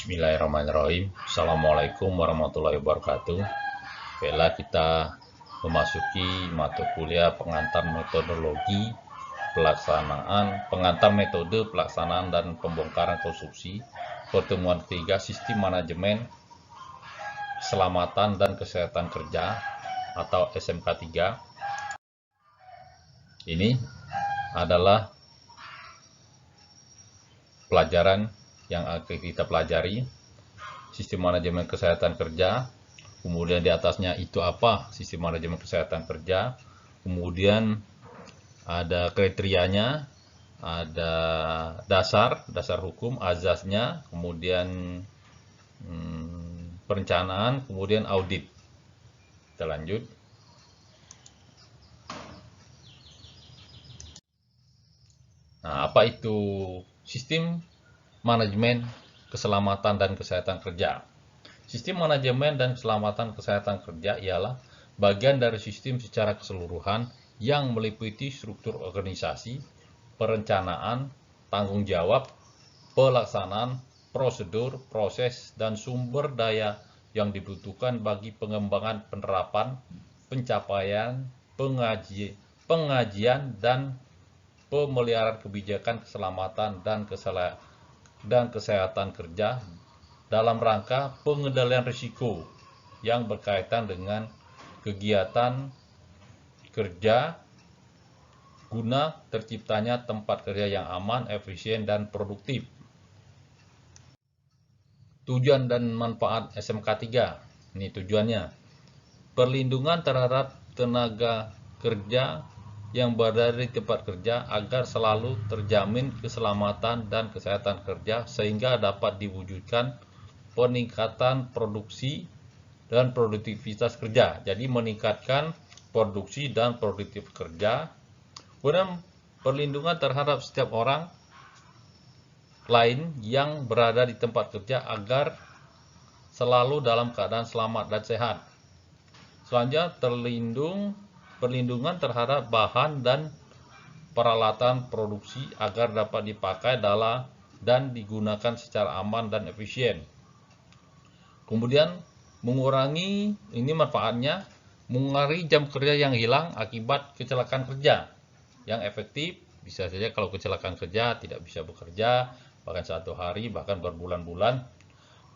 Bismillahirrahmanirrahim. Assalamualaikum warahmatullahi wabarakatuh. Bella kita memasuki mata kuliah pengantar metodologi pengantar metode pelaksanaan dan pembongkaran konstruksi pertemuan ketiga sistem manajemen keselamatan dan kesehatan kerja atau SMK 3. Ini adalah pelajaran yang akan kita pelajari, sistem manajemen kesehatan kerja, kemudian di atasnya itu apa sistem manajemen kesehatan kerja, kemudian ada kriterianya, ada dasar hukum, azasnya, kemudian perencanaan, kemudian audit. Kita lanjut. Nah, apa itu sistem manajemen keselamatan dan kesehatan kerja? Sistem manajemen dan keselamatan kesehatan kerja ialah bagian dari sistem secara keseluruhan yang meliputi struktur organisasi, perencanaan, tanggung jawab, pelaksanaan, prosedur, proses, dan sumber daya yang dibutuhkan bagi pengembangan penerapan, pencapaian, pengajian, dan pemeliharaan kebijakan keselamatan dan kesehatan kerja dalam rangka pengendalian risiko yang berkaitan dengan kegiatan kerja guna terciptanya tempat kerja yang aman, efisien, dan produktif. Tujuan dan manfaat SMK 3. Ini tujuannya. Perlindungan terhadap tenaga kerja yang berada di tempat kerja agar selalu terjamin keselamatan dan kesehatan kerja sehingga dapat diwujudkan peningkatan produksi dan produktivitas kerja. Jadi meningkatkan produksi dan produktif kerja. Kemudian perlindungan terhadap setiap orang lain yang berada di tempat kerja agar selalu dalam keadaan selamat dan sehat. Selanjutnya perlindungan terhadap bahan dan peralatan produksi agar dapat dipakai dan digunakan secara aman dan efisien. Kemudian mengurangi, ini manfaatnya, mengurangi jam kerja yang hilang akibat kecelakaan kerja yang efektif. Bisa saja kalau kecelakaan kerja tidak bisa bekerja, bahkan 1 hari, bahkan berbulan-bulan.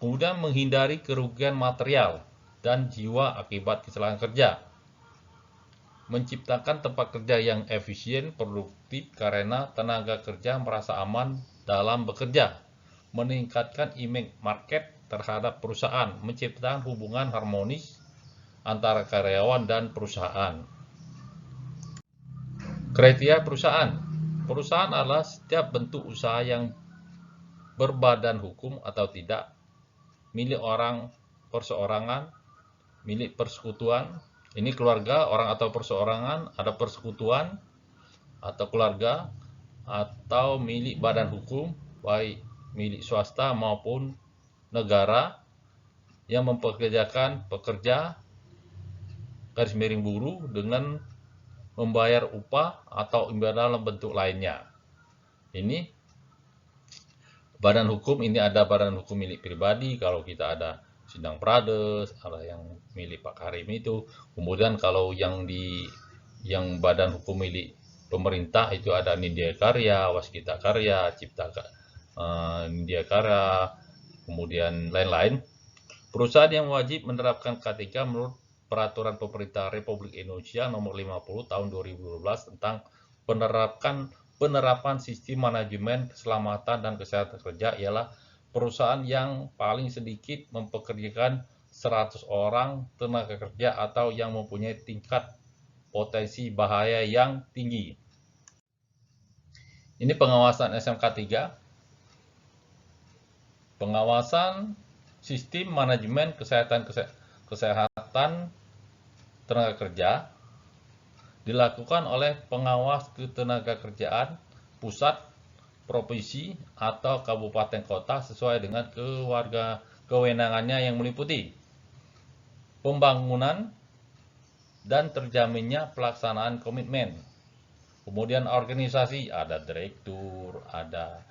Kemudian menghindari kerugian material dan jiwa akibat kecelakaan kerja. Menciptakan tempat kerja yang efisien, produktif karena tenaga kerja merasa aman dalam bekerja. Meningkatkan image market terhadap perusahaan, menciptakan hubungan harmonis antara karyawan dan perusahaan. Kriteria perusahaan. Perusahaan adalah setiap bentuk usaha yang berbadan hukum atau tidak, milik orang perseorangan, milik persekutuan. Ini keluarga, orang atau perseorangan, ada persekutuan atau keluarga, atau milik badan hukum, baik milik swasta maupun negara, yang mempekerjakan pekerja garis miring buruh dengan membayar upah atau imbal dalam bentuk lainnya. Ini badan hukum, ini ada badan hukum milik pribadi, kalau kita ada Sindang Prades, ada yang milik Pak Karim itu. Kemudian kalau yang badan hukum milik pemerintah itu ada Nindya Karya, Waskita Karya, Nindya Karya, kemudian lain-lain. Perusahaan yang wajib menerapkan K3 menurut Peraturan Pemerintah Republik Indonesia Nomor 50 Tahun 2012 tentang penerapan sistem manajemen keselamatan dan kesehatan kerja ialah perusahaan yang paling sedikit mempekerjakan 100 orang tenaga kerja atau yang mempunyai tingkat potensi bahaya yang tinggi. Ini pengawasan SMK 3. Pengawasan sistem manajemen kesehatan tenaga kerja dilakukan oleh pengawas ketenagakerjaan pusat, provinsi, atau kabupaten kota sesuai dengan kewenangannya yang meliputi pembangunan dan terjaminnya pelaksanaan komitmen. Kemudian organisasi, ada direktur, ada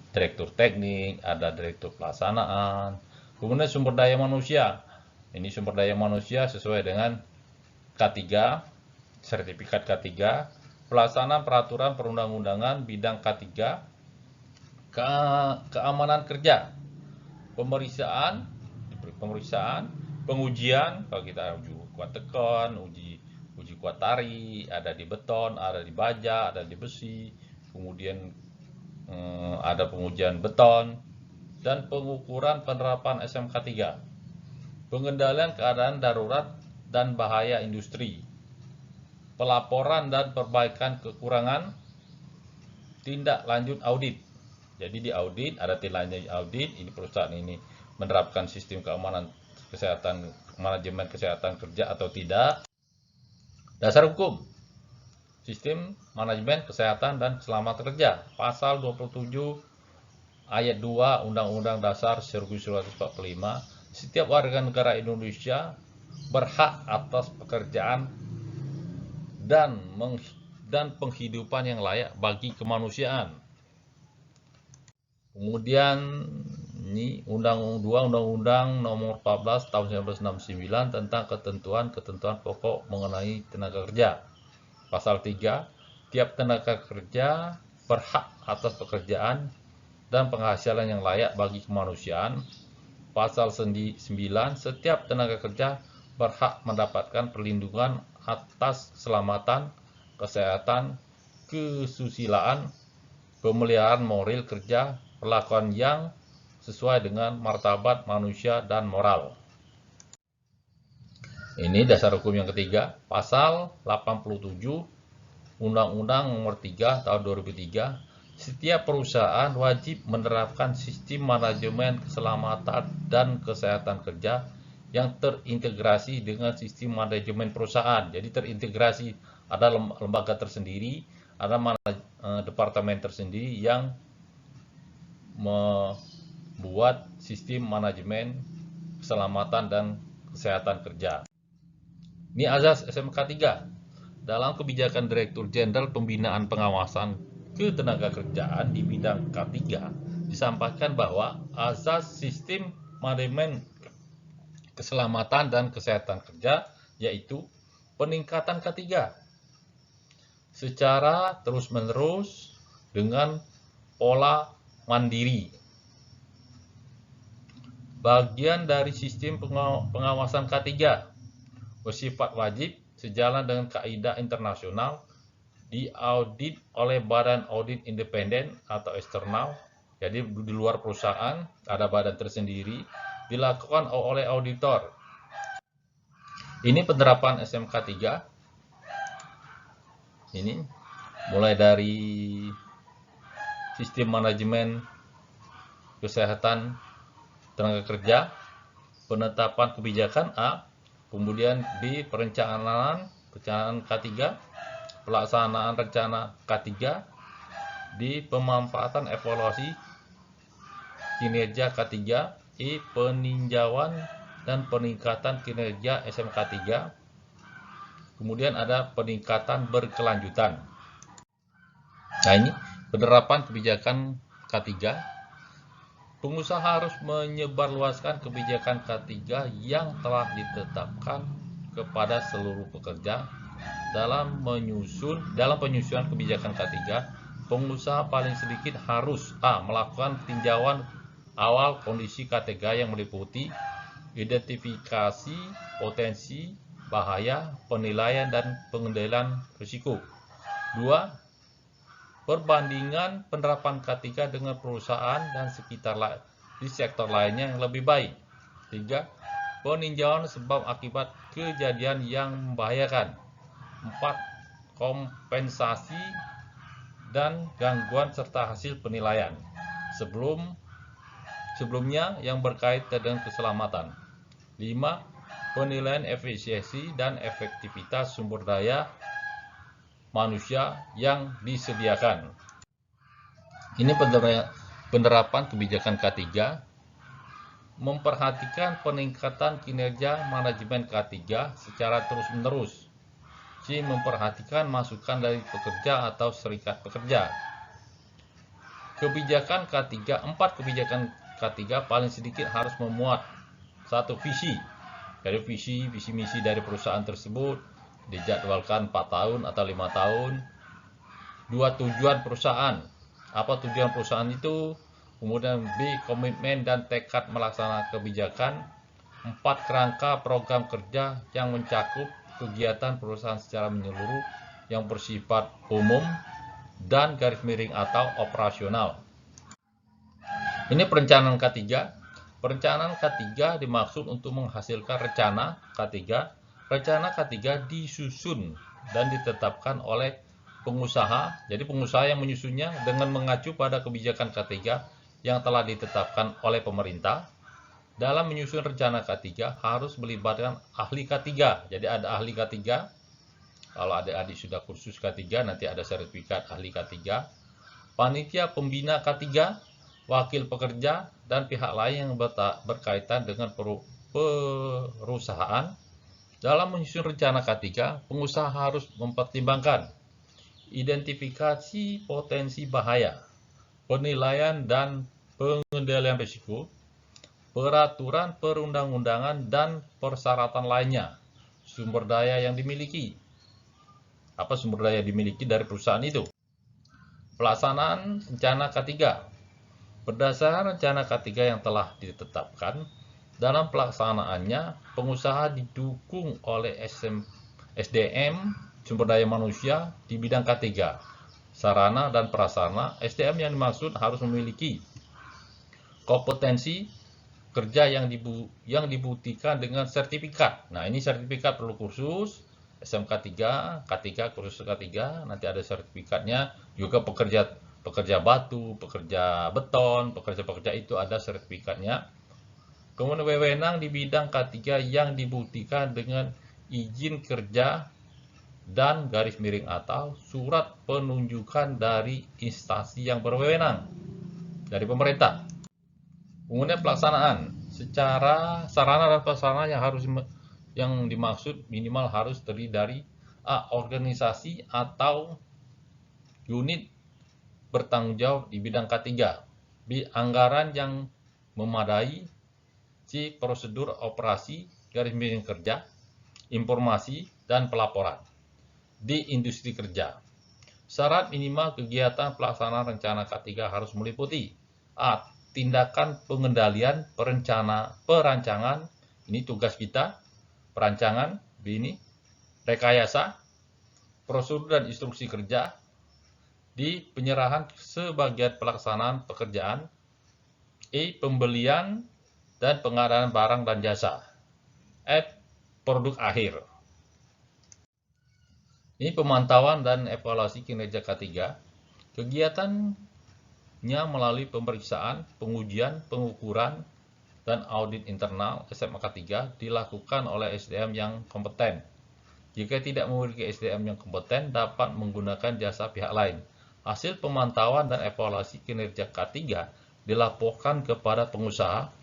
direktur teknik, ada direktur pelaksanaan. Kemudian sumber daya manusia. Ini sumber daya manusia sesuai dengan K3, sertifikat K3, pelaksanaan peraturan perundang-undangan bidang K3, keamanan kerja, pemeriksaan, pengujian, kalau kita uji kuat tekan, uji kuat tari, ada di beton, ada di baja, ada di besi, kemudian ada pengujian beton, dan pengukuran penerapan SMK 3, pengendalian keadaan darurat dan bahaya industri, pelaporan dan perbaikan kekurangan, tindak lanjut audit. Jadi di audit ada tindak lanjut audit, ini perusahaan ini menerapkan sistem keamanan kesehatan, manajemen kesehatan kerja atau tidak. Dasar hukum sistem manajemen kesehatan dan keselamatan kerja, pasal 27 ayat 2 Undang-Undang Dasar 1945, setiap warga negara Indonesia berhak atas pekerjaan dan penghidupan yang layak bagi kemanusiaan. Kemudian ini Undang-Undang Nomor 14 Tahun 1969 tentang ketentuan pokok mengenai tenaga kerja. Pasal 3, tiap tenaga kerja berhak atas pekerjaan dan penghasilan yang layak bagi kemanusiaan. Pasal 9, setiap tenaga kerja berhak mendapatkan perlindungan atas keselamatan, kesehatan, kesusilaan, pemeliharaan moral kerja, perlakuan yang sesuai dengan martabat manusia dan moral. Ini dasar hukum yang ketiga, pasal 87 Undang-Undang Nomor 3 Tahun 2003, setiap perusahaan wajib menerapkan sistem manajemen keselamatan dan kesehatan kerja yang terintegrasi dengan sistem manajemen perusahaan. Jadi terintegrasi, ada lembaga tersendiri, ada departemen tersendiri yang membuat sistem manajemen keselamatan dan kesehatan kerja. Ini azas SMK 3. Dalam kebijakan Direktur Jenderal Pembinaan Pengawasan Ketenagakerjaan di bidang K3 disampaikan bahwa azas sistem manajemen keselamatan dan kesehatan kerja yaitu peningkatan K3 secara terus-menerus dengan pola mandiri. Bagian dari sistem pengawasan K3 bersifat wajib sejalan dengan kaidah internasional, diaudit oleh badan audit independen atau eksternal. Jadi di luar perusahaan ada badan tersendiri, dilakukan oleh auditor. Ini penerapan SMK 3. Ini mulai dari sistem manajemen kesehatan tenaga kerja, penetapan kebijakan A, kemudian di perencanaan K3, pelaksanaan rencana K3, di pemanfaatan evaluasi kinerja K3, I, peninjauan dan peningkatan kinerja SMK 3, kemudian ada peningkatan berkelanjutan. Nah ini penerapan kebijakan K3. Pengusaha harus menyebarluaskan kebijakan K3 yang telah ditetapkan kepada seluruh pekerja. Dalam penyusunan kebijakan K3, pengusaha paling sedikit harus A. melakukan tinjauan awal kondisi K3 yang meliputi identifikasi potensi bahaya, penilaian dan pengendalian risiko. 2. Perbandingan penerapan K3 dengan perusahaan dan sekitar di sektor lainnya yang lebih baik. 3. Peninjauan sebab akibat kejadian yang membahayakan. 4. Kompensasi dan gangguan serta hasil penilaian sebelumnya yang berkaitan dengan keselamatan. 5. Penilaian efisiensi dan efektivitas sumber daya manusia yang disediakan. Ini penerapan kebijakan K3 memperhatikan peningkatan kinerja manajemen K3 secara terus-menerus. C. Memperhatikan masukan dari pekerja atau serikat pekerja. Kebijakan K3, 4 kebijakan K3 paling sedikit harus memuat satu visi. Dari visi misi dari perusahaan tersebut dijadwalkan 4 tahun atau 5 tahun. 2 tujuan perusahaan. Apa tujuan perusahaan itu? Kemudian B, komitmen dan tekad melaksanakan kebijakan. 4, kerangka program kerja yang mencakup kegiatan perusahaan secara menyeluruh yang bersifat umum dan garis miring atau operasional. Ini perencanaan K3. Perencanaan K3 dimaksud untuk menghasilkan rencana K3. Rencana K3 disusun dan ditetapkan oleh pengusaha. Jadi pengusaha yang menyusunnya dengan mengacu pada kebijakan K3 yang telah ditetapkan oleh pemerintah. Dalam menyusun rencana K3 harus melibatkan ahli K3. Jadi ada ahli K3. Kalau adik-adik sudah kursus K3, nanti ada sertifikat ahli K3. Panitia pembina K3, wakil pekerja, dan pihak lain yang berkaitan dengan perusahaan. Dalam menyusun rencana K3, pengusaha harus mempertimbangkan identifikasi potensi bahaya, penilaian dan pengendalian risiko, peraturan perundang-undangan, dan persyaratan lainnya, sumber daya yang dimiliki. Apa sumber daya dimiliki dari perusahaan itu? Pelaksanaan rencana K3. Berdasarkan rencana K3 yang telah ditetapkan, dalam pelaksanaannya pengusaha didukung oleh SDM, sumber daya manusia di bidang K3. Sarana dan prasarana, SDM yang dimaksud harus memiliki kompetensi kerja yang dibuktikan dengan sertifikat. Nah, ini sertifikat perlu kursus SMK 3, K3, kursus K3, nanti ada sertifikatnya. Juga pekerja batu, pekerja beton, pekerja itu ada sertifikatnya. Kemudian wewenang di bidang K3 yang dibuktikan dengan izin kerja dan garis miring atau surat penunjukan dari instansi yang berwenang dari pemerintah. Kemudian pelaksanaan secara sarana dan prasarana yang dimaksud minimal harus terdiri dari A, organisasi atau unit bertanggung jawab di bidang K3. B, anggaran yang memadai. C, prosedur operasi, garis miring kerja, informasi, dan pelaporan. D, industri kerja. Syarat minimal kegiatan pelaksanaan rencana K3 harus meliputi A, tindakan pengendalian perancangan, ini tugas kita, perancangan. B, ini rekayasa, prosedur dan instruksi kerja. D, penyerahan sebagian pelaksanaan pekerjaan. E, pembelian dan pengadaan barang dan jasa. F, produk akhir. Ini pemantauan dan evaluasi kinerja K3. Kegiatannya melalui pemeriksaan, pengujian, pengukuran, dan audit internal SMK 3 dilakukan oleh SDM yang kompeten. Jika tidak memiliki SDM yang kompeten, dapat menggunakan jasa pihak lain. Hasil pemantauan dan evaluasi kinerja K3 dilaporkan kepada pengusaha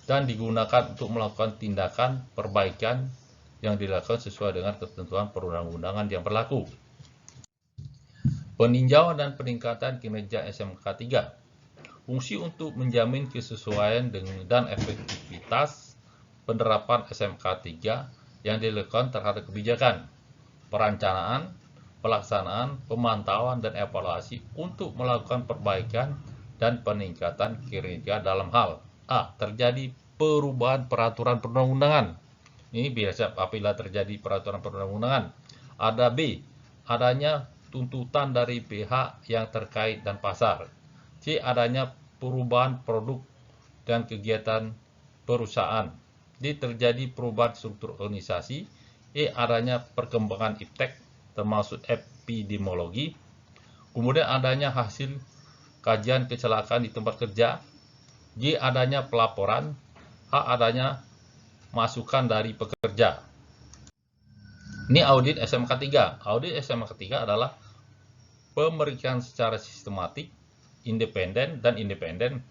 dan digunakan untuk melakukan tindakan perbaikan yang dilakukan sesuai dengan ketentuan perundang-undangan yang berlaku. Peninjauan dan peningkatan kinerja SMK 3. Fungsi untuk menjamin kesesuaian dan efektivitas penerapan SMK 3 yang dilakukan terhadap kebijakan, perencanaan, pelaksanaan, pemantauan, dan evaluasi untuk melakukan perbaikan dan peningkatan kinerja dalam hal A, terjadi perubahan peraturan perundang-undangan. Ini biasa apabila terjadi peraturan perundang-undangan. Ada B, adanya tuntutan dari pihak yang terkait dan pasar. C, adanya perubahan produk dan kegiatan perusahaan. D, terjadi perubahan struktur organisasi. E, adanya perkembangan iptek termasuk epidemiologi. Kemudian adanya hasil kajian kecelakaan di tempat kerja. G, adanya pelaporan. H, adanya masukan dari pekerja. Ini audit SMK 3. Audit SMK 3 adalah pemeriksaan secara sistematik, independen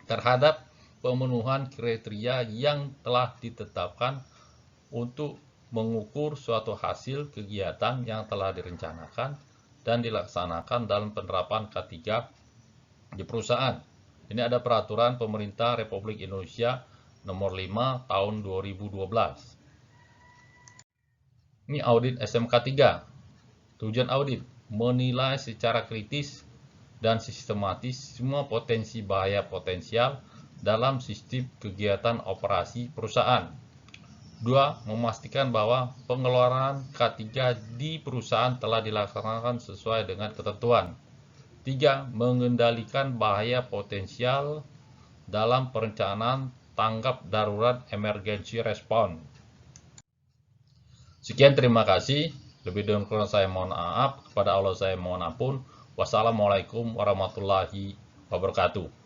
terhadap pemenuhan kriteria yang telah ditetapkan untuk mengukur suatu hasil kegiatan yang telah direncanakan dan dilaksanakan dalam penerapan K3 di perusahaan. Ini ada peraturan pemerintah Republik Indonesia nomor 5 tahun 2012. Ini audit SMK 3. Tujuan audit menilai secara kritis dan sistematis semua potensi bahaya potensial dalam sistem kegiatan operasi perusahaan. 2. Memastikan bahwa pengeluaran K3 di perusahaan telah dilaksanakan sesuai dengan ketentuan. 3. Mengendalikan bahaya potensial dalam perencanaan tanggap darurat emergency response. Sekian, terima kasih. Lebih dan kurang saya mohon maaf. Kepada Allah saya mohon ampun. Wassalamualaikum warahmatullahi wabarakatuh.